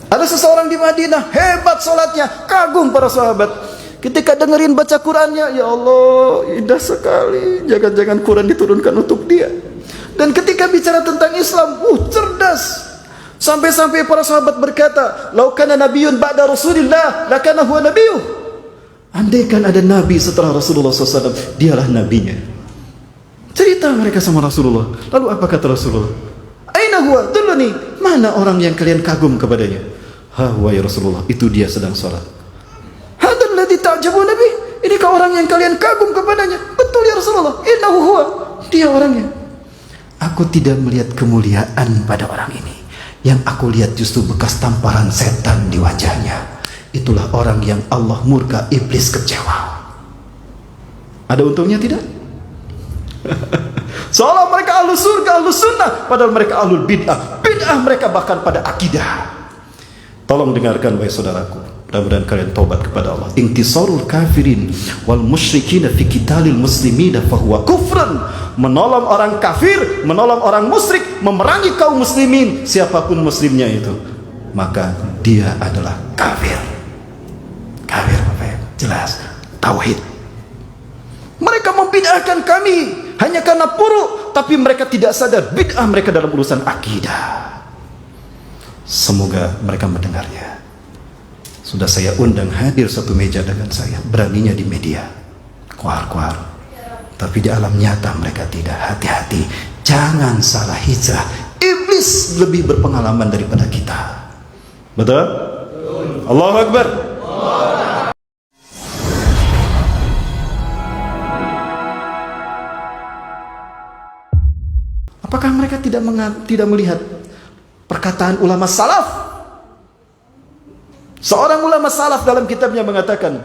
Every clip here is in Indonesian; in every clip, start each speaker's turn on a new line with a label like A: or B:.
A: Ada seseorang di Madinah, hebat sholatnya, kagum para sahabat. Ketika dengerin baca Qurannya, ya Allah, indah sekali. Jangan-jangan Quran diturunkan untuk dia. Dan ketika bicara tentang Islam, cerdas. Sampai-sampai para sahabat berkata, "Lau kana nabiyyun ba'da Rasulillah, lakana huwa nabiyuh." Andaikan ada nabi setelah Rasulullah SAW, dialah nabinya. Cerita mereka sama Rasulullah. Lalu apa kata Rasulullah? "Aina huwa? Dulluni." Mana orang yang kalian kagum kepadanya? "Ha huwa ya Rasulullah, itu dia sedang sholat." "Hadzal ladzi ta'jabuna nabi." Inikah orang yang kalian kagum kepadanya? "Betul ya Rasulullah, innahu huwa." Dia orangnya. Aku tidak melihat kemuliaan pada orang ini. Yang aku lihat justru bekas tamparan setan di wajahnya. Itulah orang yang Allah murka, iblis kecewa. Ada untungnya tidak? Seolah mereka ahlu surga, ahlu sunnah, padahal mereka ahlul bid'ah. Bid'ah mereka bahkan pada akidah. Tolong dengarkan wahai saudaraku, mudah-mudahan kalian taubat kepada Allah. Intisarul kafirin wal musyrikin fi qitalil muslimin fahuwa kufran. Menolong orang kafir, menolong orang musyrik, memerangi kaum muslimin, siapapun muslimnya itu, maka dia adalah kafir. Kafir apa ya? Jelas, tauhid. Mereka membid'ahkan kami hanya karena buruk, tapi mereka tidak sadar bid'ah mereka dalam urusan akidah. Semoga mereka mendengarnya. Sudah saya undang hadir satu meja dengan saya, beraninya di media, kuar-kuar, tapi di alam nyata mereka tidak. Hati-hati, jangan salah hijrah. Iblis lebih berpengalaman daripada kita. Betul? Allahu Akbar. Apakah mereka tidak melihat perkataan ulama salaf? Seorang ulama salaf dalam kitabnya mengatakan,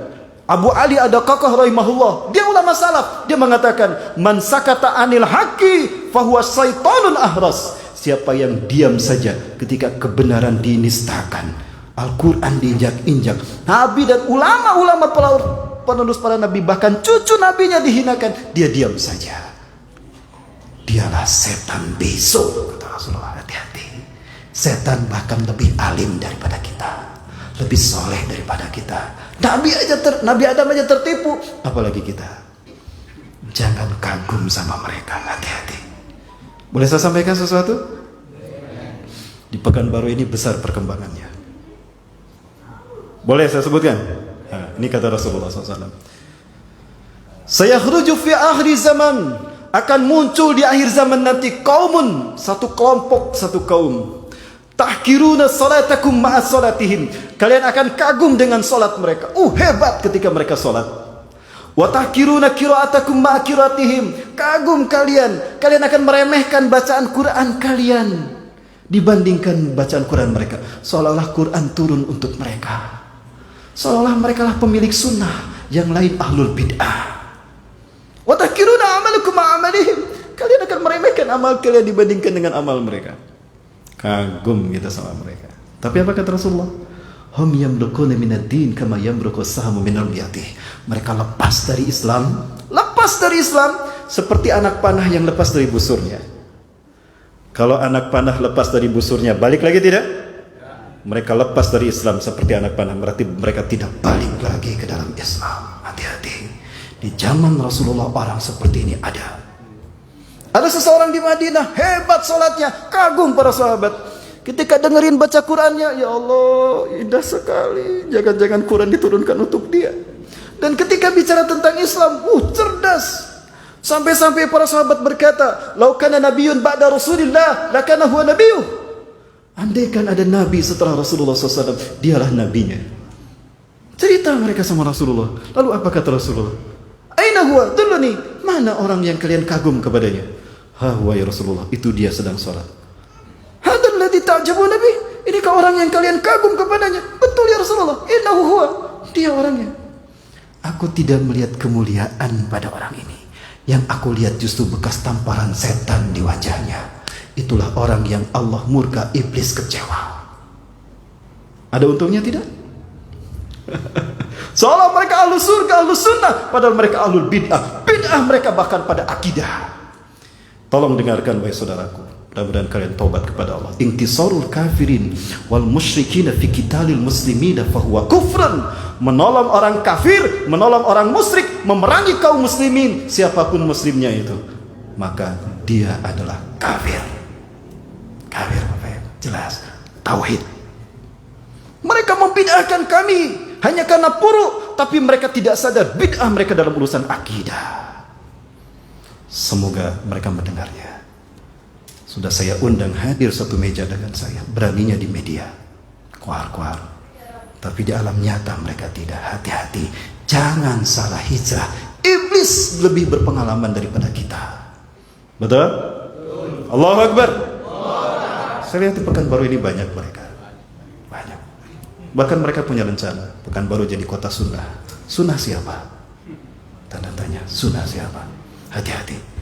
A: Abu Ali Ad-Daqqaqah rahimahullah, dia ulama salaf, dia mengatakan, "Man sakata anil haqqi fahuwa syaitanun ahras." Siapa yang diam saja ketika kebenaran dinistakan, Al-Quran diinjak-injak, Nabi dan ulama-ulama penerus para nabi, bahkan cucu nabinya dihinakan, dia diam saja. Dialah setan besok, kata Rasulullah. Hati-hati. Setan bahkan lebih alim daripada kita, lebih soleh daripada kita. Nabi Adam aja tertipu, apalagi kita. Jangan kagum sama mereka, hati-hati. Boleh saya sampaikan sesuatu? Di Pekanbaru ini besar perkembangannya. Boleh saya sebutkan? Nah, ini kata Rasulullah SAW. Sayakhruju fi akhir zaman, akan muncul di akhir zaman nanti kaumun, satu kelompok, satu kaum, tahkiruna salatakum ma'a salatihim. Kalian akan kagum dengan salat mereka. Hebat ketika mereka salat. Wa tahkiruna qira'atakum ma'a qira'atihim. Kagum kalian akan meremehkan bacaan Quran kalian dibandingkan bacaan Quran mereka. Seolah-olah Quran turun untuk mereka. Seolah-olah mereka lah pemilik sunnah, yang lain ahlul bid'ah. Wa tahkiruna amalukum ma'amalihim. Kalian akan meremehkan amal kalian dibandingkan dengan amal mereka. Kagum kita sama mereka. Tapi apa kata Rasulullah? Hum yamruquna minad din kama yamruqu as-sahmu minal riyatih. Mereka lepas dari Islam seperti anak panah yang lepas dari busurnya. Kalau anak panah lepas dari busurnya, balik lagi tidak? Mereka lepas dari Islam seperti anak panah, berarti mereka tidak balik lagi ke dalam Islam. Hati-hati. Di zaman Rasulullah orang seperti ini ada. Ada seseorang di Madinah, hebat sholatnya, kagum para sahabat. Ketika dengerin baca Qurannya, ya Allah, indah sekali. Jangan-jangan Quran diturunkan untuk dia. Dan ketika bicara tentang Islam, cerdas. Sampai-sampai para sahabat berkata, "Lau kana nabiyyun ba'da Rasulillah, lakana huwa nabiyuh." Andaikan ada nabi setelah Rasulullah SAW, dialah nabinya. Cerita mereka sama Rasulullah. Lalu apa kata Rasulullah? "Aina huwa? Dulluni." Mana orang yang kalian kagum kepadanya? "Ha huwa ya Rasulullah, itu dia sedang sholat." "Hadzal ladzi ta'jabuna nabi." Inikah orang yang kalian kagum kepadanya? "Betul ya Rasulullah, innahu huwa." Dia orangnya. Aku tidak melihat kemuliaan pada orang ini. Yang aku lihat justru bekas tamparan setan di wajahnya. Itulah orang yang Allah murka, iblis kecewa. Ada untungnya tidak? Seolah mereka ahlu surga, ahlu sunnah, padahal mereka ahlul bid'ah. Bid'ah mereka bahkan pada akidah. Tolong dengarkan wahai saudaraku, Mudah-mudahan kalian taubat kepada Allah. Intisarul kafirin wal musyrikin fi qitalil muslimin fahuwa kufran. Menolong orang kafir, menolong orang musyrik, memerangi kaum muslimin, siapapun muslimnya itu, maka dia adalah kafir. Kafir apa ya? Jelas. Tauhid. Mereka membid'ahkan kami hanya karena buruk, tapi mereka tidak sadar bid'ah mereka dalam urusan akidah. Semoga mereka mendengarnya. Sudah saya undang hadir satu meja dengan saya, beraninya di media, kuar-kuar. Tapi di alam nyata mereka tidak. Hati-hati, jangan salah hijrah. Iblis lebih berpengalaman daripada kita. Betul? Allahu Akbar. Saya lihat di Pekanbaru ini banyak mereka. Banyak. Bahkan mereka punya rencana Pekanbaru jadi kota sunnah. Sunnah siapa? Tanda tanya, sunnah siapa? Hati-hati.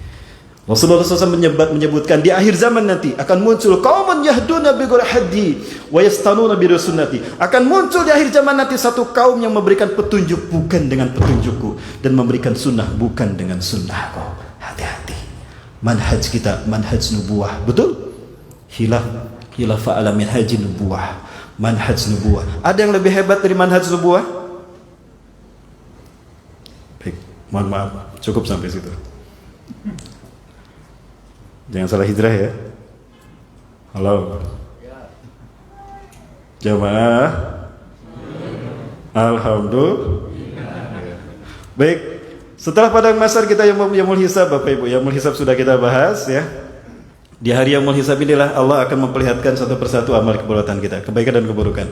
A: Rasulullah SAW menyebutkan di akhir zaman nanti akan muncul qaumun yahduna bi ghairi haddi wa yastanuna bi sunnati. Akan muncul di akhir zaman nanti satu kaum yang memberikan petunjuk bukan dengan petunjukku, dan memberikan sunnah bukan dengan sunnahku. Hati-hati. Manhaj kita manhaj nubuwah, betul? Khilafah ala manhaj nubuwah. Manhaj nubuwah. Ada yang lebih hebat dari manhaj nubuwah? Baik, mohon maaf, cukup sampai situ. Jangan salah hijrah ya. Halo. Jamaah. Alhamdulillah. Baik. Setelah padang mahsyar kita yaumul hisab, Bapak Ibu. Yaumul hisab sudah kita bahas ya. Di hari yaumul hisab inilah Allah akan memperlihatkan satu persatu amal perbuatan kita, kebaikan dan keburukan.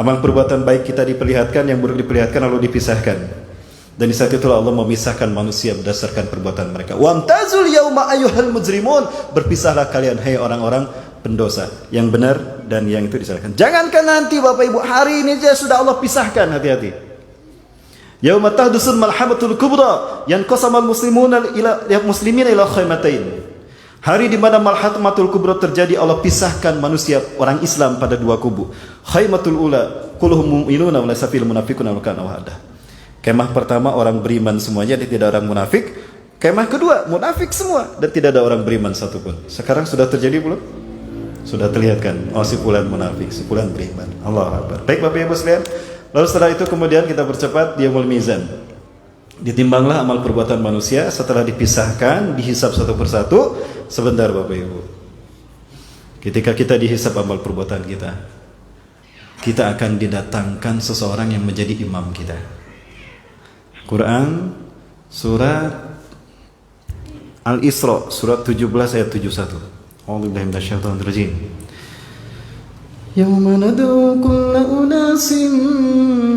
A: Amal perbuatan baik kita diperlihatkan, yang buruk diperlihatkan lalu dipisahkan. Dan di saat itulah Allah memisahkan manusia berdasarkan perbuatan mereka. Wamtazul yauma ayyuhal mujrimun. Berpisahlah kalian hai orang-orang pendosa. Yang benar dan yang itu disalahkan. Jangankan nanti Bapak Ibu, hari ini saja sudah Allah pisahkan, hati-hati. Yauma tahdusul malhamatul kubra yanqasamal muslimuna ila muslimina ila khaymatain. Hari di mana malhamatul kubra terjadi, Allah pisahkan manusia orang Islam pada dua kubu. Khaymatul ula kulluhum mu'minuna wa laysa fil munafiquna wa kana wahda. Kemah pertama orang beriman semuanya, dan tidak ada orang munafik. Kemah kedua munafik semua dan tidak ada orang beriman satupun. Sekarang sudah terjadi belum? Sudah terlihat kan? Oh, si fulan munafik, si fulan beriman. Allahu Akbar. Baik Bapak Ibu sekalian. Lalu setelah itu kemudian kita bercepat di yaumul mizan. Ditimbanglah amal perbuatan manusia setelah dipisahkan, dihisab satu persatu. Sebentar Bapak Ibu. Ketika kita dihisab amal perbuatan kita, kita akan didatangkan seseorang yang menjadi imam kita. Quran surat Al-Isra surat 17 ayat 71. A'udzubillahi minasyaitonir rajim. Yauma nad'u kulla unasin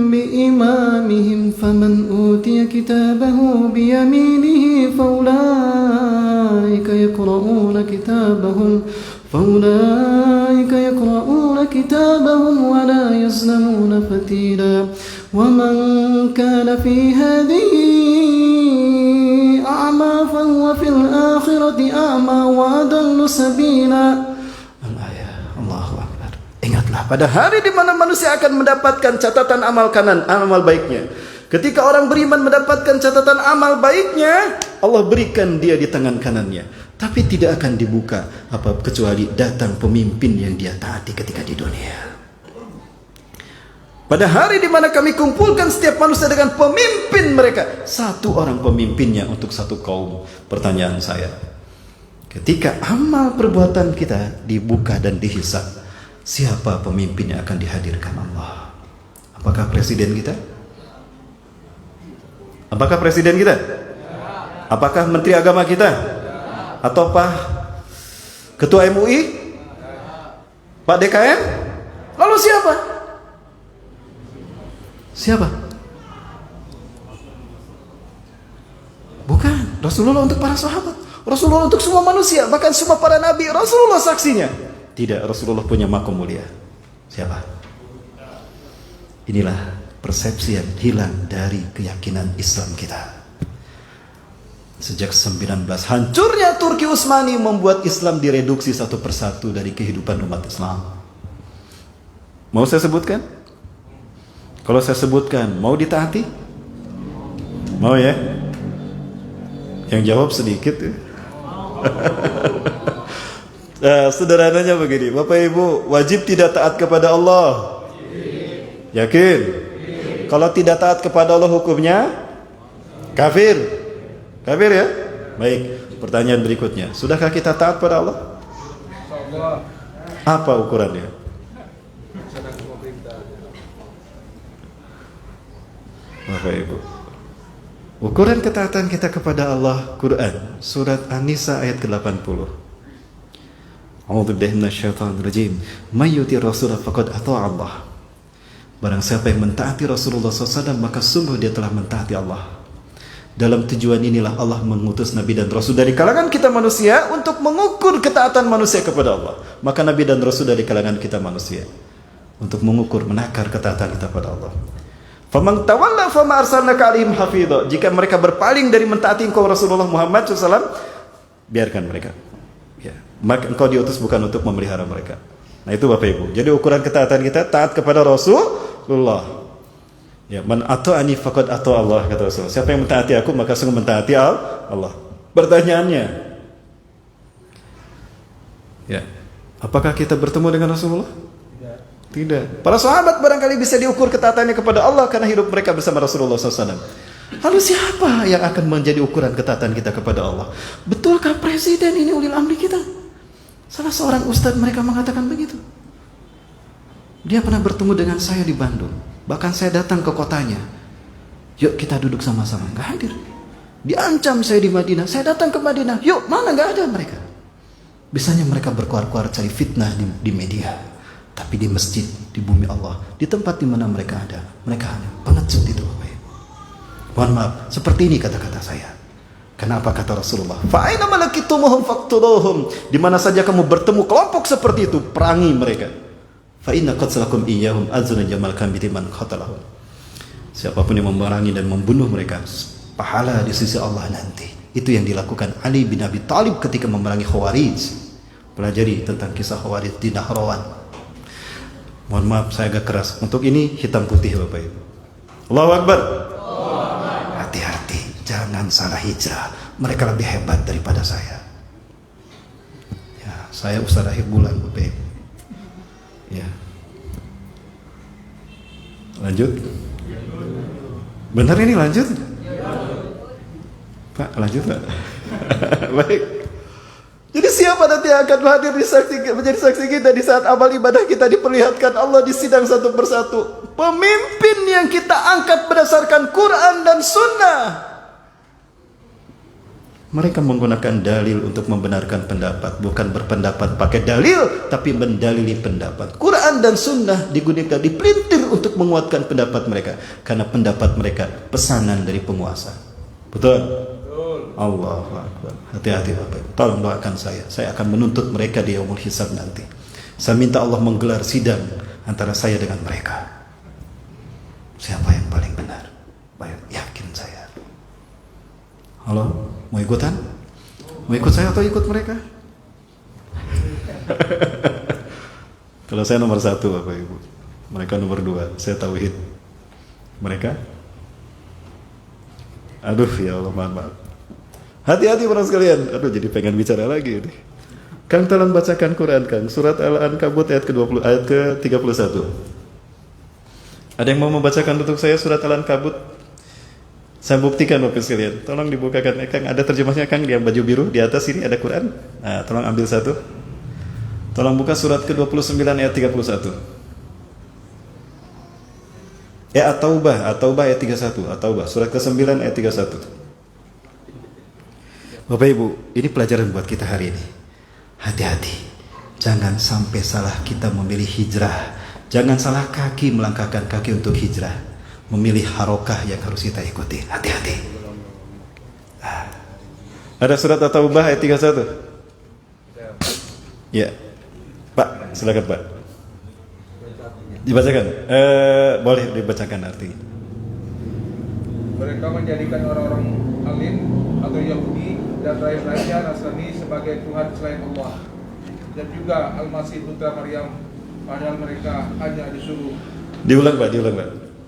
A: biimamihim faman utiya kitabahu biyaminihi faulaika yaqra'una kitabahum wa la yuzlamuna fatila. ومن كان في هذه أعمى فهو في الآخرة أعمى وأضل سبيلا. Al-ayah. Allahu Akbar. Ingatlah pada hari di mana manusia akan mendapatkan catatan amal kanan, amal baiknya. Ketika orang beriman mendapatkan catatan amal baiknya, Allah berikan dia di tangan kanannya. Tapi tidak akan dibuka kecuali datang pemimpin yang dia taati ketika di dunia. Pada hari di mana kami kumpulkan setiap manusia dengan pemimpin mereka, satu orang pemimpinnya untuk satu kaum. Pertanyaan saya, ketika amal perbuatan kita dibuka dan dihisab, siapa pemimpin yang akan dihadirkan Allah? Apakah presiden kita? Apakah presiden kita? Apakah menteri agama kita? Ataukah ketua MUI? Pak DKM? Lalu siapa? Siapa? Bukan. Rasulullah untuk para sahabat, Rasulullah untuk semua manusia, bahkan semua para nabi, Rasulullah saksinya. Tidak, Rasulullah punya makom mulia. Siapa? Inilah persepsi yang hilang dari keyakinan Islam kita. Sejak 19 hancurnya Turki Utsmani membuat Islam direduksi satu persatu dari kehidupan umat Islam. Mau saya sebutkan? Kalau saya sebutkan, mau ditaati? Mau ya? Yang jawab sedikit ya. Nah, sederhananya begini, Bapak Ibu, wajib tidak taat kepada Allah? Yakin? Kalau tidak taat kepada Allah hukumnya kafir. Kafir ya? Baik, pertanyaan berikutnya. Sudahkah kita taat pada Allah? Apa ukurannya? Bapak Ibu, ukuran ketaatan kita kepada Allah, Quran, surat An-Nisa ayat ke-80. A'udzubillahi minasyaitonir rajim. May yuti Rasul faqad ata'a Allah. Barang siapa yang mentaati Rasulullah SAW, maka sungguh dia telah mentaati Allah. Dalam tujuan inilah Allah mengutus Nabi dan Rasul dari kalangan kita manusia untuk mengukur ketaatan manusia kepada Allah. Maka Nabi dan Rasul dari kalangan kita manusia untuk mengukur, menakar ketaatan kita kepada Allah. Faman tawalla fama arsalnaka alaihim hafidha. Jika mereka berpaling dari mentaati engkau Rasulullah Muhammad SAW, biarkan mereka. Ya, maka engkau diutus bukan untuk memelihara mereka. Nah itu Bapak Ibu. Jadi ukuran ketaatan kita taat kepada Rasulullah. Ya, man ata'ani faqad ata'a Allah, kata Rasul. Siapa yang mentaati aku maka sungguh mentaati Allah. Pertanyaannya, ya, apakah kita bertemu dengan Rasulullah? Tidak. Para sahabat barangkali bisa diukur ketaatannya kepada Allah karena hidup mereka bersama Rasulullah SAW. Lalu siapa yang akan menjadi ukuran ketaatan kita kepada Allah? Betulkah presiden ini ulil amri kita? Salah seorang ustadz mereka mengatakan begitu. Dia pernah bertemu dengan saya di Bandung. Bahkan saya datang ke kotanya. Yuk kita duduk sama-sama. Nggak hadir. Diancam saya di Madinah. Saya datang ke Madinah. Yuk, mana nggak ada mereka. Bisanya mereka berkuar-kuar cari fitnah di media. Tapi di masjid, di bumi Allah, di tempat di mana mereka ada, mereka hanya pengecut itu. Mohon maaf, seperti ini kata-kata saya. Kenapa kata Rasulullah? Fa'aina malakitumuhum faqtuluhum. Di mana saja kamu bertemu kelompok seperti itu, perangi mereka. Fa'inna qatsalakum iyyahum azuna jamal kamiti man qatalahum. Siapapun yang memerangi dan membunuh mereka, pahala di sisi Allah nanti. Itu yang dilakukan Ali bin Abi Thalib ketika memerangi Khawarij. Pelajari tentang kisah Khawarij di Nahrawan. Mohon maaf saya agak keras. Untuk ini hitam putih Bapak Ibu. Allahu Akbar. Hati-hati, jangan salah hijrah. Mereka lebih hebat daripada saya. Ya, saya Ustaz akhir bulan, Bapak Ibu. Ya. Lanjut. Benar ini lanjut? Pak, lanjut Pak. Baik. Jadi siapa nanti akan hadir menjadi saksi kita di saat amal ibadah kita diperlihatkan Allah di sidang satu persatu? Pemimpin yang kita angkat berdasarkan Quran dan Sunnah. Mereka menggunakan dalil untuk membenarkan pendapat, bukan berpendapat pakai dalil, tapi mendalili pendapat. Quran dan Sunnah digunakan, dipelintir untuk menguatkan pendapat mereka, karena pendapat mereka pesanan dari penguasa. Betul? Allahu Akbar. Hati-hati Bapak. Tolong doakan saya akan menuntut mereka di yaumul hisab nanti. Saya minta Allah menggelar sidang antara saya dengan mereka. Siapa yang paling benar? Baik, yakin saya. Halo, mau ikutan? Mau ikut saya atau ikut mereka? Kalau saya nomor 1 Bapak Ibu, mereka nomor 2. Saya tauhid. Mereka? Aduh ya Allah, maaf. Hati-hati orang sekalian. Aduh, jadi pengen bicara lagi nih. Kang tolong bacakan Quran Kang, surat Al-Ankabut ayat ke-20 ayat ke-31. Ada yang mau membacakan untuk saya surat Al-Ankabut? Saya buktikan Bapak sekalian. Tolong dibukakan Kang, ada terjemahnya Kang di baju biru di atas ini ada Quran. Nah, tolong ambil satu. Tolong buka surat ke-29 ayat 31. At-Taubah ayat 31. At-Taubah surat ke-9 ayat 31. Bapak Ibu, ini pelajaran buat kita hari ini. Hati-hati, jangan sampai salah kita memilih hijrah. Jangan salah kaki melangkahkan kaki untuk hijrah. Memilih harokah yang harus kita ikuti. Hati-hati. Ada surat At-Taubah ayat 31. Ya, Pak, silakan Pak. Dibacakan. Boleh dibacakan artinya.
B: Mereka menjadikan orang-orang alim atau Yahudi dan raja Nasrani sebagai Tuhan selain Allah, dan juga Al-Masih putra Maryam, padahal mereka hanya disuruh.
A: Diulang Pak.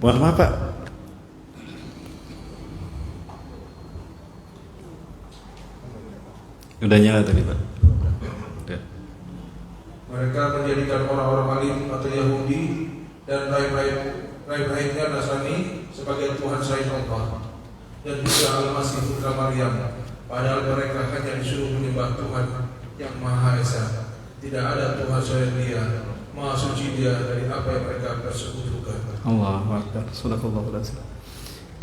A: Mohon maaf Pak. Udah nyala tadi Pak. Udah.
B: Mereka menjadikan orang-orang alim atau Yahudi dan rahib-rahibnya Nasrani sebagai Tuhan selain Allah, dan juga Al-Masih putra Maryam, padahal mereka hanya disuruh menyembah Tuhan yang Maha Esa. Tidak ada Tuhan selain Dia, Maha suci Dia dari apa yang mereka persekutukan.
A: Allahu Akbar. Sadaqallahul azim.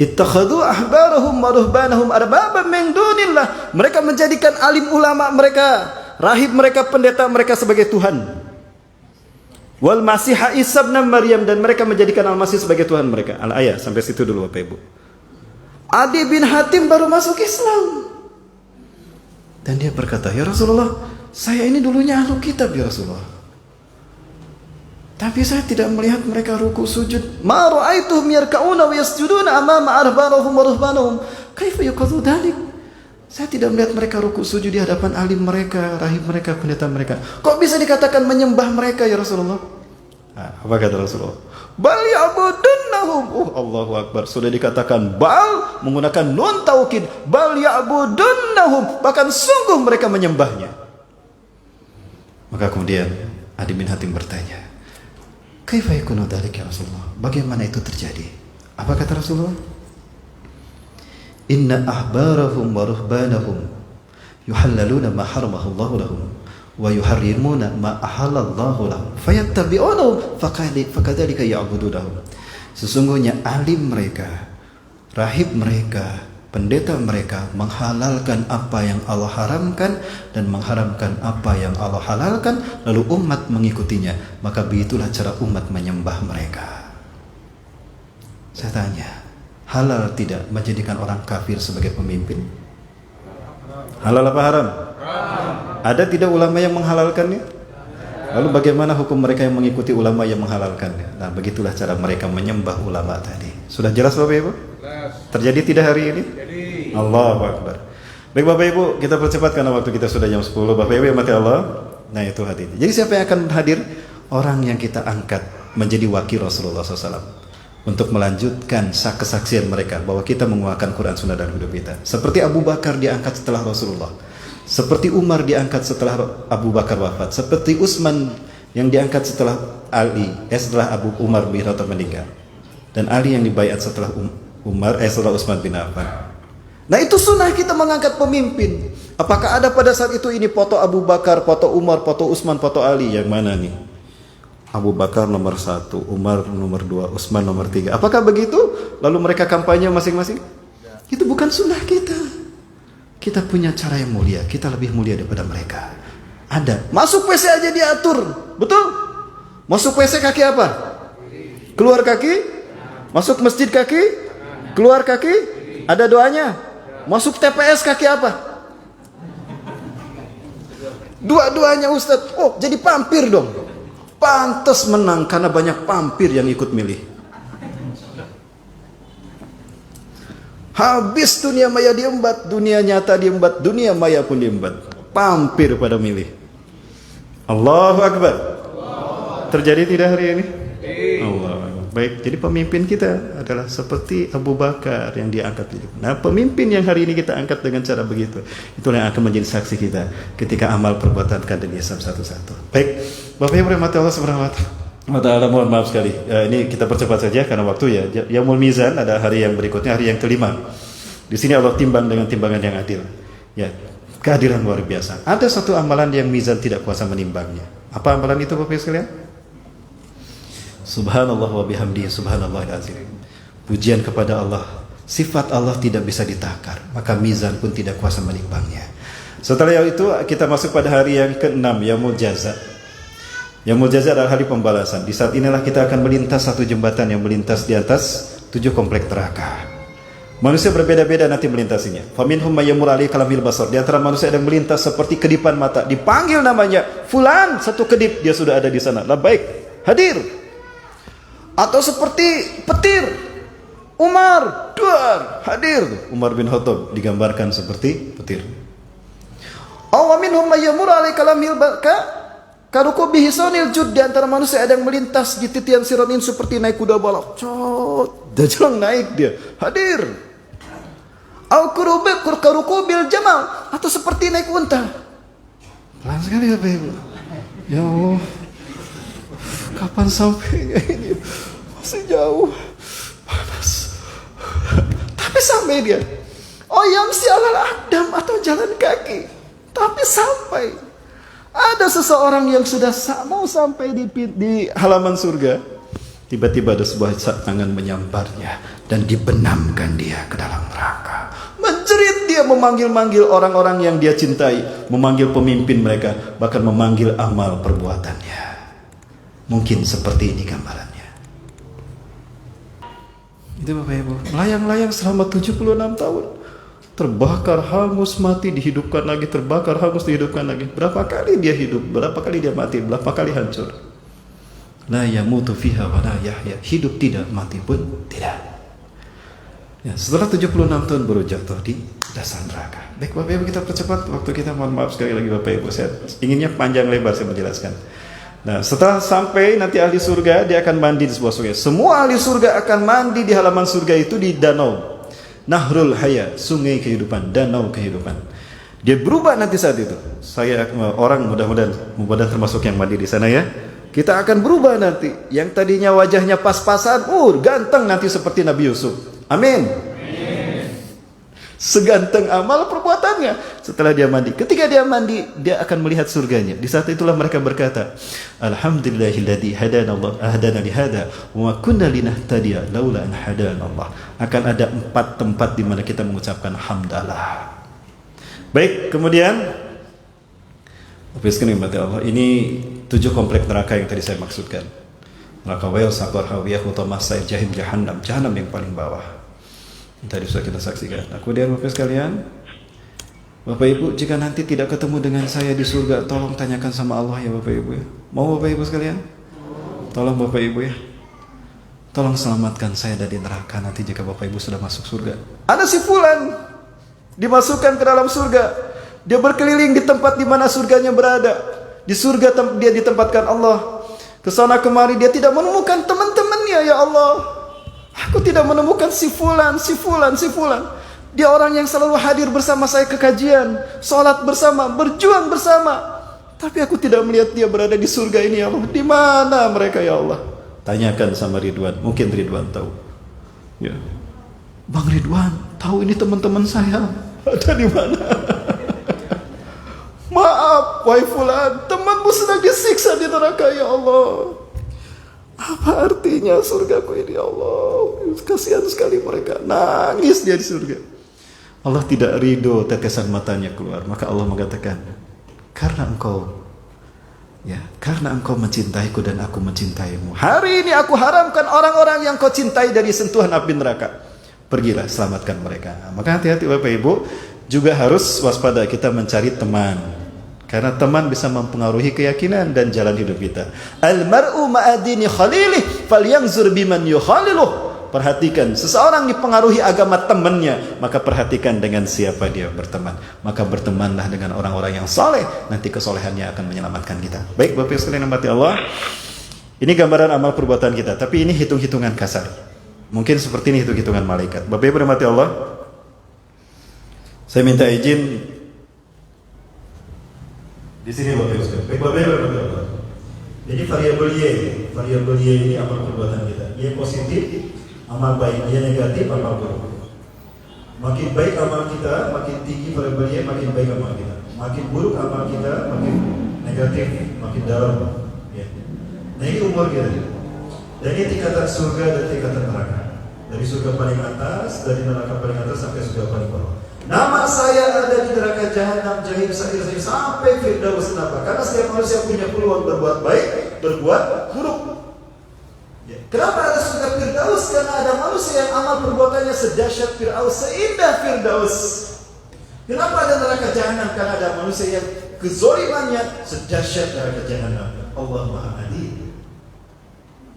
A: Ittakhadhu ahbarahum wa ruhbanahum arbaban min dunillah. Mereka menjadikan alim ulama mereka, rahib mereka, pendeta mereka sebagai Tuhan. Wal Masih Isa bin Maryam, dan mereka menjadikan Al-Masih sebagai Tuhan mereka. Al-ayat sampai situ dulu Bapak Ibu. Adi bin Hatim baru masuk Islam. Dan dia berkata, "Ya Rasulullah, saya ini dulunya ahlu kitab ya Rasulullah. Tapi saya tidak melihat mereka ruku sujud. Ma ra'aituhum yarka'una wa yasjuduna amama ahbarahum wa ruhbanahum. Kaifa yuqadhu dzalik?" Saya tidak melihat mereka ruku sujud di hadapan alim mereka, rahib mereka, pendeta mereka. Kok bisa dikatakan menyembah mereka ya Rasulullah? Apa kata Rasulullah? Bal ya'budunnahum. Allahu Akbar. Sudah dikatakan bal menggunakan nun taukid. Bal ya'budunnahum. Bahkan sungguh mereka menyembahnya. Maka kemudian Adi bin Hatim bertanya, "Kaifa yakunu dzalik ya Rasulullah?" Bagaimana itu terjadi? Apa kata Rasulullah? "Inna ahbarahum wa ruhbanahum yuhallaluna ma haramahu Allah lahum wa yuharrimuna ma ahallallahu lahum fayattabi'unahu fakadzalika ya'budunahum." Sesungguhnya alim mereka, rahib mereka, pendeta mereka menghalalkan apa yang Allah haramkan dan mengharamkan apa yang Allah halalkan, lalu umat mengikutinya. Maka begitulah cara umat menyembah mereka. Saya tanya, halal tidak menjadikan orang kafir sebagai pemimpin? Halal apa haram? Ada tidak ulama yang menghalalkannya? Lalu bagaimana hukum mereka yang mengikuti ulama yang menghalalkannya? Nah, begitulah cara mereka menyembah ulama tadi. Sudah jelas Bapak Ibu? Terjadi tidak hari ini? Allahu Akbar. Baik Bapak Ibu, kita percepat karena waktu kita sudah jam 10. Bapak Ibu yang mati Allah, nah itu hadir. Jadi siapa yang akan hadir? Orang yang kita angkat menjadi wakil Rasulullah SAW untuk melanjutkan kesaksian mereka bahwa kita menguatkan Quran Sunnah dan hidup kita. Seperti Abu Bakar diangkat setelah Rasulullah, seperti Umar diangkat setelah Abu Bakar wafat, seperti Utsman yang diangkat setelah setelah Abu Umar bin Khattab meninggal, dan Ali yang dibaiat setelah setelah Utsman bin Affan. Nah itu sunnah kita mengangkat pemimpin. Apakah ada pada saat itu ini foto Abu Bakar, foto Umar, foto Utsman, foto Ali? Yang mana nih? Abu Bakar nomor 1, Umar nomor 2, Utsman nomor 3. Apakah begitu? Lalu mereka kampanye masing-masing? Itu bukan sunnah kita. Kita punya cara yang mulia. Kita lebih mulia daripada mereka. Ada. Masuk WC aja diatur. Betul? Masuk WC kaki apa? Keluar kaki? Masuk masjid kaki? Keluar kaki? Ada doanya. Masuk TPS kaki apa? Dua-duanya Ustadz. Oh, jadi pampir dong. Pantas menang karena banyak pampir yang ikut milih. Habis dunia maya diembat, dunia nyata diembat, dunia maya pun diembat. Pampir pada milih. Allahu Akbar. Terjadi tidak hari ini? Allah. Baik, jadi pemimpin kita adalah seperti Abu Bakar yang diangkat. Nah, pemimpin yang hari ini kita angkat dengan cara begitu, itulah yang akan menjadi saksi kita ketika amal perbuatan dan Islam satu-satu. Baik, Bapak Ibu rahmati Allah subhanahu wa ta'ala, mohon maaf sekali. Ini kita percepat saja karena waktu ya. Yaumul Mizan ada hari yang berikutnya, hari yang kelima. Di sini Allah timbang dengan timbangan yang adil. Ya, keadilan luar biasa. Ada satu amalan yang mizan tidak kuasa menimbangnya. Apa amalan itu Bapak Ibu sekalian? Subhanallah wa bihamdihi subhanallahil azim. Pujian kepada Allah. Sifat Allah tidak bisa ditakar, maka mizan pun tidak kuasa menimbangnya. Setelah itu kita masuk pada hari yang ke-6, Yaumul Jaza. Yaumul Jaza adalah hari pembalasan. Di saat inilah kita akan melintas satu jembatan yang melintas di atas 7 komplek neraka. Manusia berbeda-beda nanti melintasinya. Faminhum mayyamur alaihi kalamil basar. Di antara manusia ada yang melintas seperti kedipan mata. Dipanggil namanya, fulan, satu kedip, dia sudah ada di sana. Labbaik, hadir. Atau seperti petir, Umar, duar, hadir. Umar bin Khattab digambarkan seperti petir. Awaminhum mayyamur alaihi kalamil karuku bihisonil jud. Di antara manusia ada yang melintas di titian siratin seperti naik kuda balap. Cot, dajang naik dia, hadir. Karuku bil jamal, atau seperti naik unta. Pelan sekali Bapak Ibu. Ya Allah, kapan sampainya ini? Masih jauh, panas. Tapi sampai dia. Oh yamsi alal aqdam, atau jalan kaki. Tapi sampai. Ada seseorang yang sudah mau sampai di halaman surga. Tiba-tiba ada sebuah tangan menyambarnya dan dibenamkan dia ke dalam neraka. Menjerit dia, memanggil-manggil orang-orang yang dia cintai, memanggil pemimpin mereka, bahkan memanggil amal perbuatannya. Mungkin seperti ini gambarannya. Itu Bapak Ibu, melayang-layang selama 76 tahun. Terbakar, hangus, mati, dihidupkan lagi, terbakar, hangus, dihidupkan lagi. Berapa kali dia hidup, berapa kali dia mati, berapa kali hancur. La yamutu fiha wa la yahya. Hidup tidak, mati pun tidak. Ya, setelah 76 tahun baru jatuh di dasar neraka. Baik Bapak Ibu, kita percepat waktu kita. Mohon maaf sekali lagi Bapak Ibu, saya inginnya panjang lebar saya menjelaskan. Nah, setelah sampai nanti ahli surga, dia akan mandi di sebuah sungai. Semua ahli surga akan mandi di halaman surga itu di danau Nahrul Haya, sungai kehidupan, danau kehidupan. Dia berubah nanti saat itu. Saya orang mudah-mudahan termasuk yang mandi di sana ya. Kita akan berubah nanti. Yang tadinya wajahnya pas-pasan, ganteng nanti seperti Nabi Yusuf. Amin. Seganteng amal perbuatannya. Setelah dia mandi, ketika dia mandi, dia akan melihat surganya. Di saat itulah mereka berkata, Alhamdulillahilladzi hadana li hada wa ma kunna linahtadiya laula an hadana Allah. Akan ada 4 tempat di mana kita mengucapkan hamdalah. Baik, kemudian ini 7 komplek neraka yang tadi saya maksudkan. Neraka Wa'il, Saqar, Hawiyah, Hutamah, Sa'ir, Jahim, Jahannam yang paling bawah. Tadi sudah kita saksikan. Nah, kemudian Bapak sekalian, Bapak Ibu, jika nanti tidak ketemu dengan saya di surga, tolong tanyakan sama Allah ya Bapak Ibu ya. Mau Bapak Ibu sekalian? Tolong Bapak Ibu ya. Tolong selamatkan saya dari neraka nanti jika Bapak Ibu sudah masuk surga. Ada si fulan dimasukkan ke dalam surga. Dia berkeliling di tempat di mana surganya berada. Di surga dia ditempatkan Allah. Kesana kemari dia tidak menemukan teman-temannya ya Allah. Aku tidak menemukan si fulan. Dia orang yang selalu hadir bersama saya ke kajian, sholat bersama, berjuang bersama. Tapi aku tidak melihat dia berada di surga ini ya Allah. Di mana mereka ya Allah? Tanyakan sama Ridwan, mungkin Ridwan tahu. Ya. Bang Ridwan, tahu ini teman-teman saya. Ada di mana? Maaf, wahai fulan, temanmu sedang disiksa di neraka ya Allah. Apa artinya surgaku ini ya Allah? Kasihan sekali mereka. Nangis dia di surga. Allah tidak ridho tetesan matanya keluar. Maka Allah mengatakan, karena engkau mencintaiku dan aku mencintaimu, hari ini aku haramkan orang-orang yang kau cintai dari sentuhan api neraka. Pergilah, selamatkan mereka. Maka hati-hati Bapak Ibu, juga harus waspada kita mencari teman. Karena teman bisa mempengaruhi keyakinan dan jalan hidup kita. Al-mar'u ma'adini khalilih falyanzur biman yukhaliluh. Perhatikan, seseorang dipengaruhi agama temannya, maka perhatikan dengan siapa dia berteman. Maka bertemanlah dengan orang-orang yang saleh, nanti kesolehannya akan menyelamatkan kita. Baik Bapak sekalian yang dirahmati Allah, ini gambaran amal perbuatan kita, tapi ini hitung-hitungan kasar. Mungkin seperti ini hitung-hitungan malaikat. Bapak Ibu dirahmati Allah, saya minta izin di sini Bapak Ibu sekalian. Baik Bapak Ibu dirahmati Allah. Jadi variabel Y ini amal perbuatan kita. Y positif, amal baik. Y negatif, amal buruk. Makin baik amal kita, makin tinggi variabel Y, makin baik amal kita. Makin buruk amal kita, makin negatif, makin dalam. Ya. Nah ini umur kita. Dan ini tingkatan surga dan tingkatan neraka. Dari surga paling atas, dari neraka paling atas sampai surga paling bawah. Nama saya ada di neraka Jahannam, Jahim, Sa'ir, sampai Firdaus. Kenapa? Karena setiap manusia punya peluang berbuat baik, berbuat buruk. Ya. Kenapa ada surga Firdaus? Karena ada manusia yang amal perbuatannya sedahsyat Firdaus, seindah Firdaus. Kenapa ada neraka Jahannam? Karena ada manusia yang kezalimannya sedahsyat neraka Jahannam. Allah Maha Adil.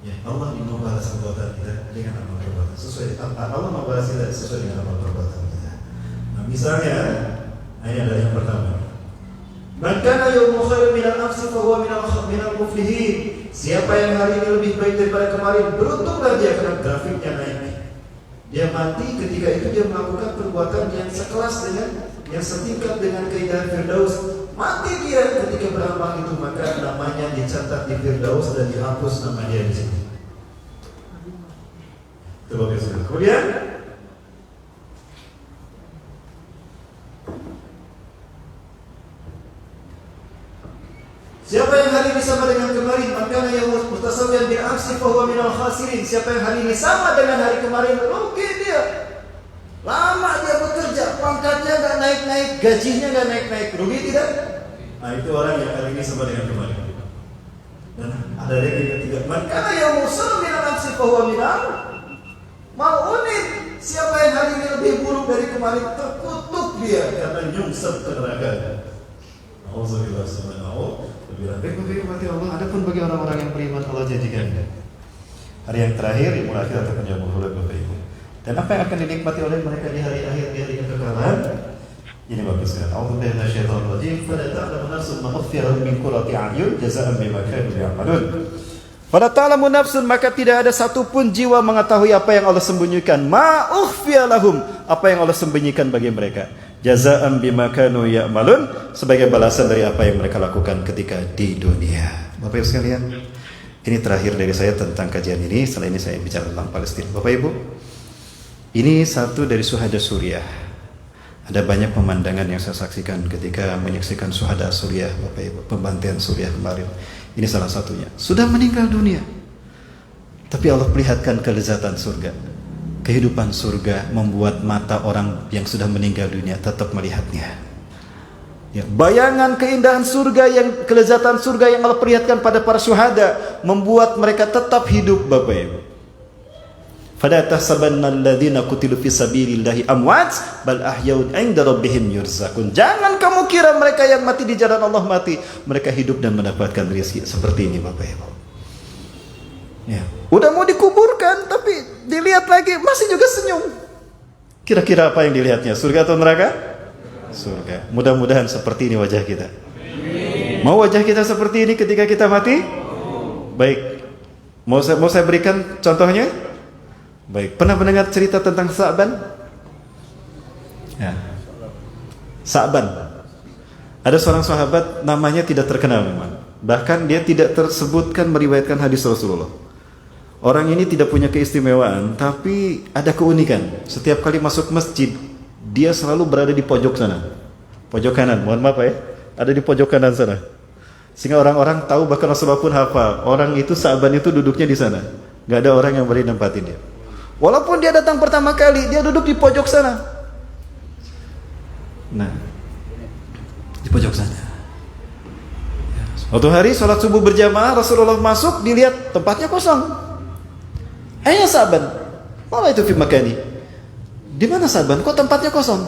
A: Ya, Allah membalas perbuatan kita dengan amal perbuatan sesuai. Allah membalas kita sesuai dengan amal perbuatan kita. Nah, misalnya, ini adalah yang pertama. Man kana yawmu khairan minal nafsi fa huwa minal muflihin. Siapa yang hari ini lebih baik daripada kemarin, beruntunglah dia karena grafiknya naik. Dia mati ketika itu dia melakukan perbuatan yang sekelas dengan yang setingkat dengan keindahan Firdaus. Mati dia ketika beramal itu, maka namanya dicatat di Firdaus dan dihapus nama dia di sini. Coba kita. Kemudian siapa yang hari ini sama dengan kemarin, maka yang mutasawiyan bil amsi fa huwa minal khasirin. Siapa yang hari ini sama dengan hari kemarin, rugi dia. Lama dia bekerja, pangkatnya enggak naik-naik, gajinya enggak naik-naik, rugi tidak? Nah, itu orang yang hari ini sama dengan kemarin. Dan ada lagi yang ketiga, maka yang musul minal amsi fa huwa minal mau'unin. Siapa yang hari ini lebih buruk dari kemarin, terkutuk dia karena nyungsep ke neraka. Auzubillah subhanahu. Baik-baik mati Allah. Adapun bagi orang-orang yang beriman, Allah jadikan hari yang terakhir, yang akhir ataupun yang mulia, Bapak Ibu. Dan apa yang akan dinikmati oleh mereka di hari akhir, di hari kekekalan? Ini bagus kan. A'udzubillahi minasyaitonir rajim. Fala ta'lamu nafsun ma ukhfiya lahum min qurrati a'yun jazaa'an bima kanu ya'malun. Fala ta'lamu nafsun, maka tidak ada satupun jiwa mengetahui apa yang Allah sembunyikan. Ma ukhfiya lahum, apa yang Allah sembunyikan bagi mereka. Jazaa'an bima kanu ya'malun, sebagai balasan dari apa yang mereka lakukan ketika di dunia. Bapak Ibu sekalian, ini terakhir dari saya tentang kajian ini. Setelah ini saya bicara tentang Palestina. Bapak Ibu, ini satu dari syuhada Suriah. Ada banyak pemandangan yang saya saksikan ketika menyaksikan syuhada Suriah, Bapak Ibu, pembantaian Suriah kemarin. Ini salah satunya. Sudah meninggal dunia, tapi Allah perlihatkan kelezatan surga. Kehidupan surga membuat mata orang yang sudah meninggal dunia tetap melihatnya. Ya, bayangan keindahan surga, yang kelezatan surga yang Allah perlihatkan pada para syuhada membuat mereka tetap hidup, Bapak Ibu. Fala tahsabanna alladziina qutilu fi sabilillahi amwat bal ahyaun 'inda rabbihim yurzaqun. Jangan kamu kira mereka yang mati di jalan Allah mati, mereka hidup dan mendapatkan rezeki. Seperti ini, Bapak Ibu. Ya, udah mau dikuburkan tapi dilihat lagi masih juga senyum. Kira-kira apa yang dilihatnya? Surga atau neraka? Surga. Mudah-mudahan seperti ini wajah kita. Mau wajah kita seperti ini ketika kita mati? Baik. Mau saya berikan contohnya? Baik. Pernah mendengar cerita tentang Sa'ban? Ya. Sa'ban. Ada seorang sahabat namanya tidak terkenal memang. Bahkan dia tidak tersebutkan meriwayatkan hadis Rasulullah. Orang ini tidak punya keistimewaan, tapi ada keunikan. Setiap kali masuk masjid, dia selalu berada di pojok sana. Pojok kanan, mohon maaf ya. Ada di pojok kanan sana. Sehingga orang-orang tahu, bahkan Rasulullah pun hafal. Orang itu, Sa'ban itu duduknya di sana. Gak ada orang yang berani nempatin dia. Walaupun dia datang pertama kali, dia duduk di pojok sana. Nah, di pojok sana. Suatu hari sholat subuh berjamaah, Rasulullah masuk, dilihat tempatnya kosong. Ayo Sa'ban, mana itu fi makani? Di mana Sa'ban? Kok tempatnya kosong?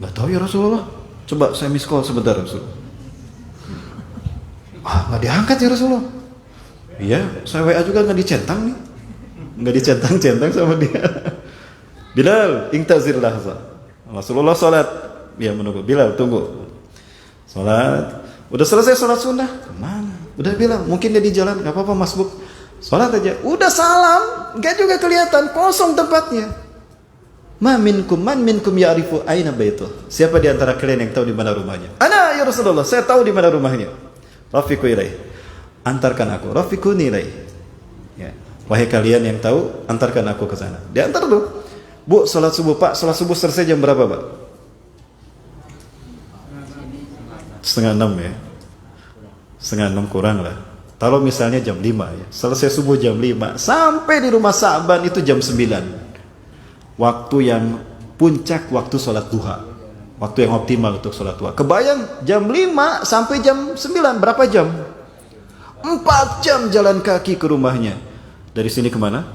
A: Gak tahu ya Rasulullah. Coba saya miss call sebentar Rasulullah. Gak diangkat ya Rasulullah. Iya, saya WA juga gak dicentang nih. Gak dicentang-centang sama dia. Bilal, ingtazir lahza. Rasulullah sholat. Dia menunggu. Bilal, tunggu. Sholat. Udah selesai sholat sunnah. Kemana? Udah bilang, mungkin dia di jalan. Gak apa-apa masbuk. Sholat aja. Udah salam. Gak juga kelihatan. Kosong tempatnya. Man minkum ya'rifu aina baituh. Siapa di antara kalian yang tahu di mana rumahnya? Ana ya Rasulullah, saya tahu di mana rumahnya. Rafiqu ilaih. Antarkan aku. Rafiquni ilaih. Ya. Wahai kalian yang tahu, antarkan aku ke sana. Diantar dulu. Bu, sholat subuh Pak. Sholat subuh selesai jam berapa Pak? 5:30 ya. 5:30 kurang lah. Kalau misalnya jam 5 ya. Selesai subuh jam 5. Sampai di rumah Sa'ban itu jam 9. Waktu yang puncak waktu sholat duha. Waktu yang optimal untuk sholat duha. Kebayang jam 5 sampai jam 9. Berapa jam? 4 jam jalan kaki ke rumahnya. Dari sini kemana?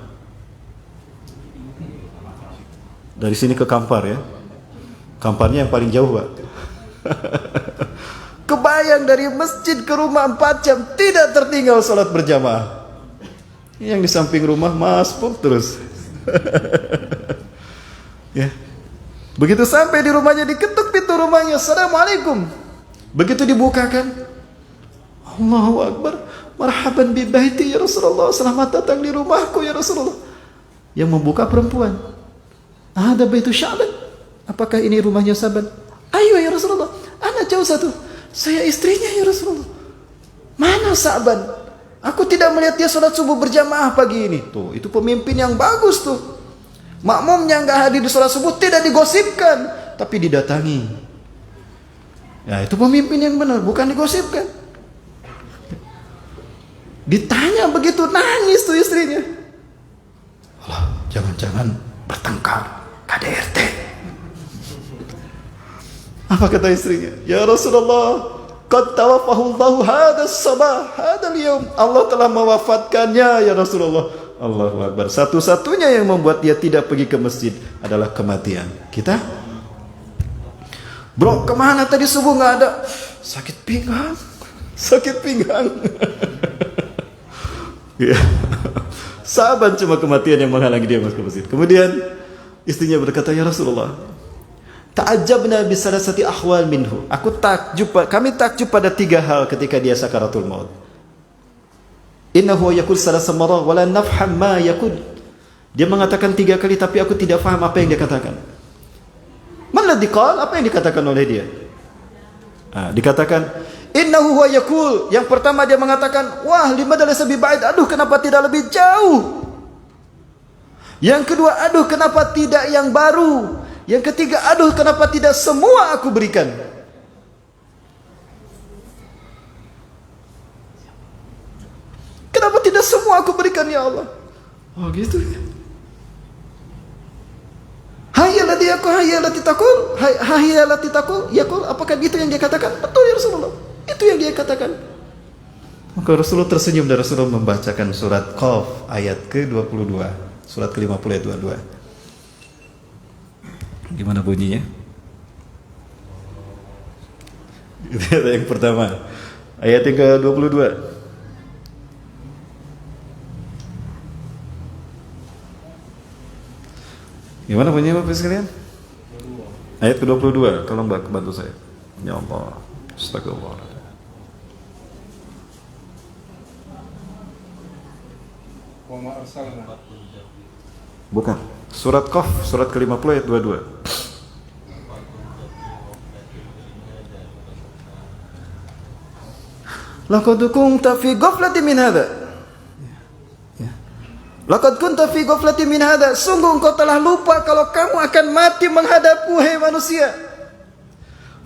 A: Dari sini ke Kampar ya. Kamparnya yang paling jauh Pak. Kebayang dari masjid ke rumah 4 jam. Tidak tertinggal sholat berjamaah. Yang di samping rumah masbuk terus. Ya. Begitu sampai di rumahnya, diketuk pintu rumahnya. Assalamualaikum. Begitu dibukakan, Allahu Akbar. Marhaban bi baiti ya Rasulullah. Selamat datang di rumahku ya Rasulullah. Yang membuka perempuan. Ada baitu Sya'ban. Apakah ini rumahnya Sa'ban? Ayo ya Rasulullah. Ana jauh satu. Saya istrinya ya Rasulullah. Mana Sa'ban? Aku tidak melihat dia sholat subuh berjamaah pagi ini. Tuh, itu pemimpin yang bagus tuh. Makmumnya nggak hadir di sholat subuh tidak digosipkan, tapi didatangi. Ya, itu pemimpin yang benar, bukan digosipkan. Ditanya begitu, nangis tuh istrinya. Allah, jangan-jangan bertengkar KDRT. Apa kata istrinya? Ya Rasulullah, qad tawaffahu Allahu hadas sabah, hadal yaum. Allah telah mewafatkannya ya Rasulullah. Allahu Akbar. Satu-satunya yang membuat dia tidak pergi ke masjid adalah kematian. Kita? Bro, kemana tadi subuh nggak ada? Sakit pinggang. Sakit pinggang. Ya. Saban cuma kematian yang menghalangi dia masuk ke masjid. Kemudian istrinya berkata, ya Rasulullah, ta'ajjabna bisalasati ahwal minhu. Kami takjub pada 3 hal ketika dia sakaratul maut. Innahu yakul salasa marah wala nafham ma yakul. Dia mengatakan 3 kali tapi aku tidak faham apa yang dia katakan. Maladhi qal, apa yang dikatakan oleh dia? Dikatakan innahu huwa yakul. Yang pertama dia mengatakan, wah, limadha laysa biba'id. Aduh, kenapa tidak lebih jauh? Yang kedua, aduh, kenapa tidak yang baru? Yang ketiga, aduh, kenapa tidak semua aku berikan? Kenapa tidak semua aku berikan ya Allah? Oh gitu ya. Hayyalati yakul, hayyalati takul, hayyalati takul, yakul. Apakah itu yang dia katakan? Betul ya Rasulullah. Itu yang dia katakan. Maka Rasulullah tersenyum dan Rasulullah membacakan surat Qaf ayat ke-22. Surat ke-50 ayat 22. Gimana bunyinya? Itu yang pertama. Ayat yang ke-22. Gimana bunyinya Bapak sekalian? Ayat ke-22. Tolong Mbak bantu saya. Ya Allah. Astagfirullah. Bukan. Surat Qaf, surat ke-50 ayat 22. Laqad kunta fi ghaflatin min hadza. Laqad kunta fi ghaflatin min hadza. Sungguh engkau telah lupa kalau kamu akan mati menghadapku, hai manusia.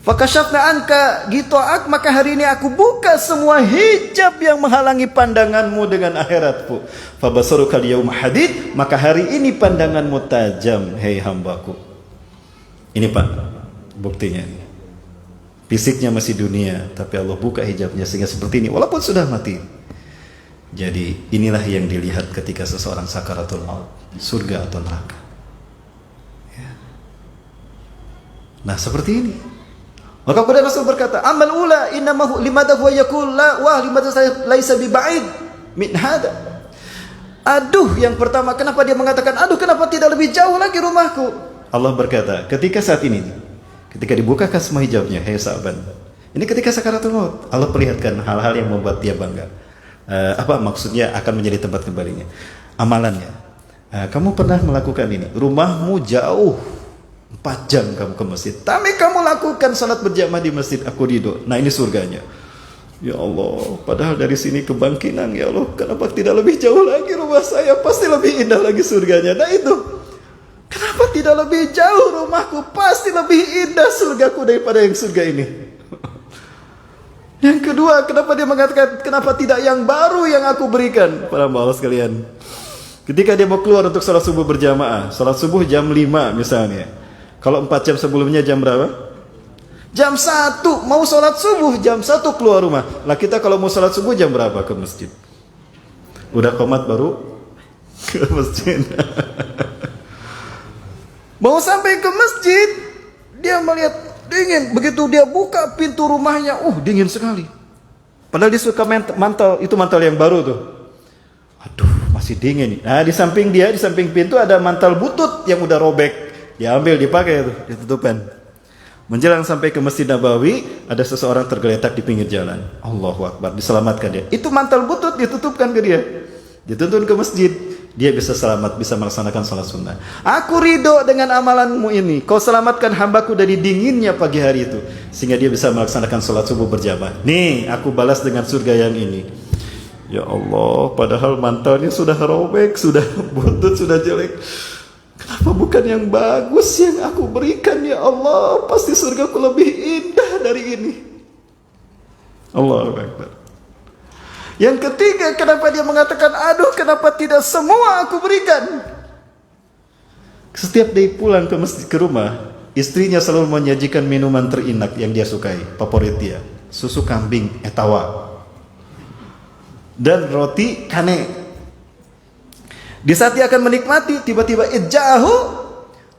A: Fakashafna anka gitoak, maka hari ini aku buka semua hijab yang menghalangi pandanganmu dengan akhiratku. Fabasaruka al-yawma hadid, maka hari ini pandanganmu tajam, hei hambaku. Ini Pak, buktinya. Fisiknya masih dunia, tapi Allah buka hijabnya sehingga seperti ini, walaupun sudah mati. Jadi inilah yang dilihat ketika seseorang sakaratul maut, surga atau neraka. Ya. Nah seperti ini. Maka kemudian Rasul berkata, amal ula innama limadha huwa yaqul la wa limadha laisa biba'id min hada. Aduh, yang pertama, kenapa dia mengatakan aduh, kenapa tidak lebih jauh lagi rumahku? Allah berkata, ketika saat ini, ketika dibukakan semua hijabnya, hei Sa'ban, ini ketika sakaratul maut, Allah perlihatkan hal-hal yang membuat dia bangga. Apa maksudnya akan menjadi tempat kembalinya? Amalannya. Kamu pernah melakukan ini, rumahmu jauh 4 jam kamu ke masjid, tapi kamu lakukan salat berjamaah di masjid, aku ridho. Nah ini surganya. Ya Allah, padahal dari sini ke Bangkinang, ya Allah, kenapa tidak lebih jauh lagi rumah saya? Pasti lebih indah lagi surganya. Nah itu, kenapa tidak lebih jauh rumahku? Pasti lebih indah surgaku daripada yang surga ini. Yang kedua, kenapa dia mengatakan kenapa tidak yang baru yang aku berikan? Para Allah sekalian, ketika dia mau keluar untuk salat subuh berjamaah, salat subuh jam 5 misalnya. Kalau 4 jam sebelumnya jam berapa? Jam 1 mau sholat subuh, jam 1 keluar rumah. Lah kita kalau mau sholat subuh jam berapa ke masjid? Udah qomat baru ke masjid. Mau sampai ke masjid, dia melihat dingin. Begitu dia buka pintu rumahnya, dingin sekali. Padahal dia suka mantel, itu mantel yang baru tuh. Aduh, masih dingin nih. Nah, di samping dia, di samping pintu ada mantel butut yang udah robek. Diambil, dipakai itu, ditutupkan. Menjelang sampai ke Masjid Nabawi, ada seseorang tergeletak di pinggir jalan. Allahu Akbar, diselamatkan dia. Itu mantel butut ditutupkan ke dia. Dituntun ke masjid. dia bisa selamat, bisa melaksanakan salat sunnah. Aku ridho dengan amalanmu ini, kau selamatkan hambaku dari dinginnya pagi hari itu, sehingga dia bisa melaksanakan salat subuh berjamaah. Nih, aku balas dengan surga yang ini. Ya Allah, padahal mantelnya sudah robek, sudah butut, sudah jelek. Kenapa bukan yang bagus yang aku berikan, ya Allah? Pasti surgaku lebih indah dari ini. Allahu Akbar. Yang ketiga, kenapa dia mengatakan, aduh kenapa tidak semua aku berikan? Setiap dia pulang ke masjid, ke rumah, istrinya selalu menyajikan minuman terinak yang dia sukai, favorit dia, susu kambing etawa dan roti kane. Di saat dia akan menikmati, tiba-tiba idja'ahu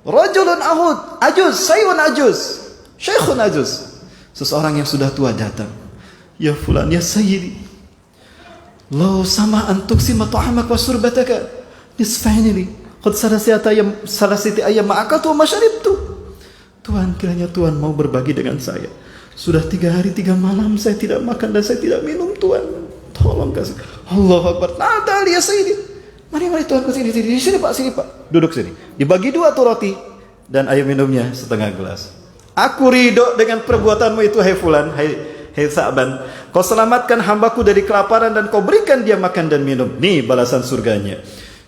A: rajulun ahud ajuz, syekhun ajuz. Seseorang yang sudah tua datang. Ya fulan, ya sayyidi, lau sama antuk sima ta'amak wa surbataka nisfaini li qad salasiti ayam ma'akatu wa masyaribtu. Tuhan, kiranya Tuhan mau berbagi dengan saya. Sudah 3 hari 3 malam saya tidak makan dan saya tidak minum, Tuhan. Tolong kasih. Allahu Akbar. Nah, ya sayyidi. Mari Tuhan ke sini. Di sini Pak, sini Pak. Duduk sini. Dibagi 2 tuh roti dan air minumnya setengah gelas. Aku ridho dengan perbuatanmu itu, hai fulan, hai Sa'ban. Kau selamatkan hambaku dari kelaparan dan kau berikan dia makan dan minum. Nih balasan surganya.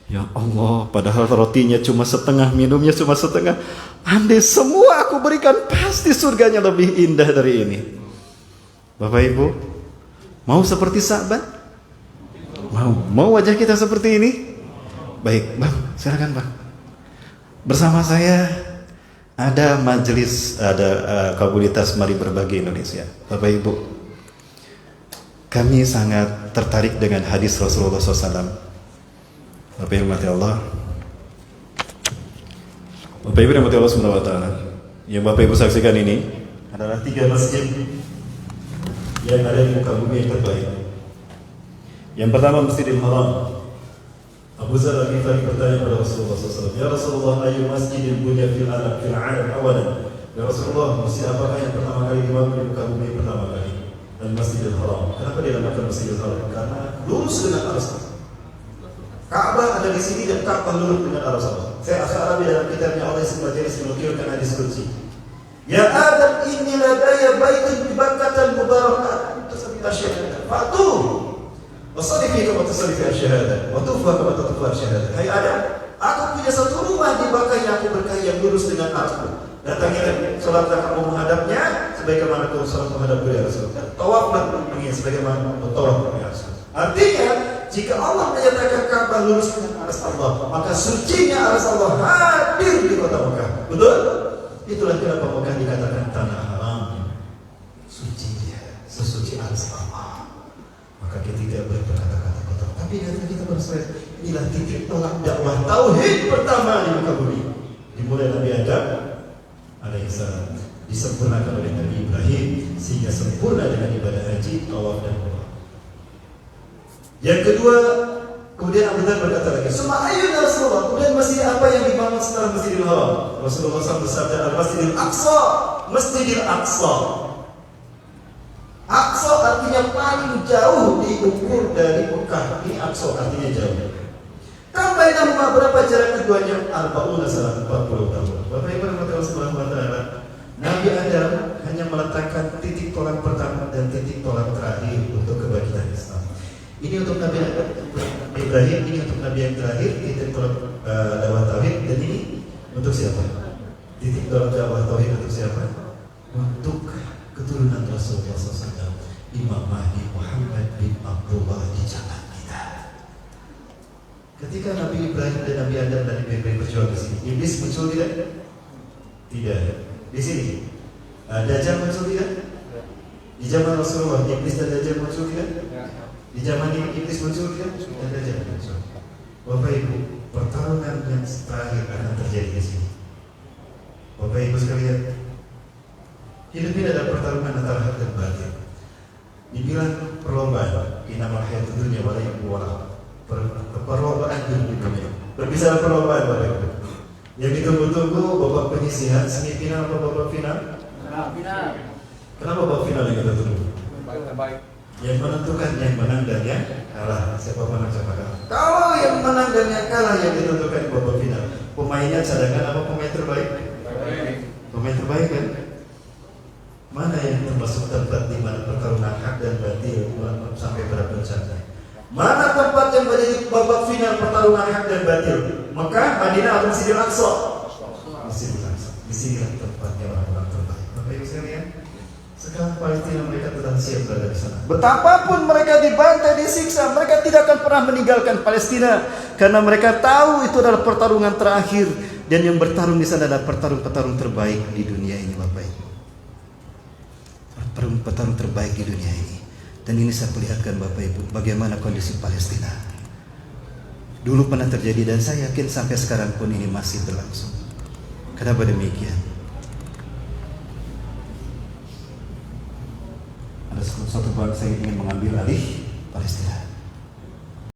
A: Ya Allah, padahal rotinya cuma setengah, minumnya cuma setengah. Andai semua aku berikan, pasti surganya lebih indah dari ini. Bapak Ibu, mau seperti Sa'ban? Mau wajah kita seperti ini? Baik, Bang, silakan Bang. Bersama saya ada majelis, ada komunitas Mari Berbagi Indonesia. Bapak Ibu, kami sangat tertarik dengan hadis Rasulullah SAW. Bapak Ibu rahmati Allah, Bapak Ibu rahmati Allah Subhanahu wa Ta'ala. Yang Bapak Ibu saksikan ini adalah 3 masjid yang ada di muka bumi yang terbaik. Yang pertama Masjidil Haram. Abu Zar Al-Ghifari bertanya kepada Rasulullah SAW, ya Rasulullah, ayu masjidin bunya fil alam awalan. Ya Rasulullah, masjid apakah yang pertama kali dibangun di muka bumi pertama kali? Dan Masjidil Haram. Kenapa dinamakan Masjidil Haram? Karena lurus dengan arah sana. Ka'bah ada di sini dan Ka'bah lurus dengan arah sana. Saya Arabi dalam kitabnya Allah Subhanahu menukilkan hadis qudsi. Ya Adam, inni ladaya baitun bi Bakkah mubarakah tasyahhad. Fatu. Wasalli fi kama tusalli fi asy-syahadah wa tufa kama tufa asy-syahadah. Hai Adam, aku punya satu rumah di Bakkah yang aku berkahi yang lurus dengan arahku. Datangilah, salatlah kamu menghadapnya sebagaimana kau salat menghadap beliau Rasulullah. Tawaflah begini sebagaimana tawaf beliau Rasulullah. Artinya, jika Allah menyatakan Ka'bah lurus dengan aras Allah, maka sucinya aras Allah hadir di kota Mekah. Betul? Itulah kenapa Mekah dikatakan tanah haram. Suci dia, sesuci aras Allah. Maka kita tidak boleh berkata-kata kotor. Tapi kita berserat, inilah titik tolak dakwah tauhid pertama di muka bumi. Dimulai Nabi Adam alaihissalam, disempurnakan oleh Nabi Ibrahim sehingga sempurna dengan ibadah haji, tawaf dan umrah. Yang kedua, kemudian Abu Dzar berkata lagi, "Suma ayyuna Rasulullah?" Kemudian masjid apa yang dibangun setelah Masjidil Haram? Rasulullah SAW bersabda, "Al-Masjidil Aqsa." Masjidil Aqsa. Aqsa artinya paling jauh diukur dari Mekah. Ini Aqsa artinya jauh. Tambahnya berapa jarak keduanya? 40 tahun. Bapak Ibu yang Allah Subhanahu wa Ta'ala, Nabi Adam hanya meletakkan titik tolak pertama dan titik tolak terakhir untuk kebangkitan Islam. Ini untuk Nabi Ibrahim, ini untuk Nabi yang terakhir, titik tolak dakwah tauhid, dan ini untuk siapa? Titik tolak dakwah tauhid untuk siapa? Untuk keturunan Rasulullah SAW, Imam Mahdi Muhammad bin Abdullah di zaman kita. Ketika Nabi Ibrahim dan Nabi Adam dan Nabi Ibrahim berjuang di sini, iblis muncul tidak? Tidak. Di sini, Dajjal muncul tidak? Di zaman Rasulullah, iblis dan Dajjal muncul tidak? Di zaman ini iblis muncul tidak? Dan Dajjal muncul. Bapak Ibu, pertarungan yang terakhir akan terjadi di sini. Bapak Ibu sekalian, hidup ini adalah pertarungan antara hak dan batin. Dibilang perlombaan, inamal hayatud dunya wala yaqwa. Perlombaan di dunia. Berbicara perlombaan Bapak Ibu. Yang ditunggu-tunggu babak penyisihan, semifinal atau babak final? Final. Kenapa babak final yang kita tunggu? Yang menentukan yang menang dan yang kalah. Siapa menang siapa kalah? Kalau yang menang dan yang kalah yang ditentukan di babak final. Pemainnya cadangan apa pemain terbaik? Pemain terbaik kan? Mana yang termasuk tempat di mana pertarungan hak dan batil sampai pada puncaknya? Mana tempat yang menjadi babak final pertarungan hak dan batil? Mekah, Madinah, atau Masjidil Aqsa? Masjidil Aqsa. Di sinilah tempatnya orang-orang terbaik. Bapak Ibu sekalian, sekarang Palestina mereka telah siap berada di sana. Betapapun mereka dibantai, disiksa, mereka tidak akan pernah meninggalkan Palestina karena mereka tahu itu adalah pertarungan terakhir dan yang bertarung di sana adalah petarung-petarung terbaik di dunia ini, Bapak Ibu. Petarung terbaik di dunia ini. Dan ini saya perlihatkan Bapak Ibu bagaimana kondisi Palestina. Dulu pernah terjadi dan saya yakin sampai sekarang pun ini masih berlangsung. Kenapa demikian? Ada satu bangsa yang ingin mengambil alih Palestina.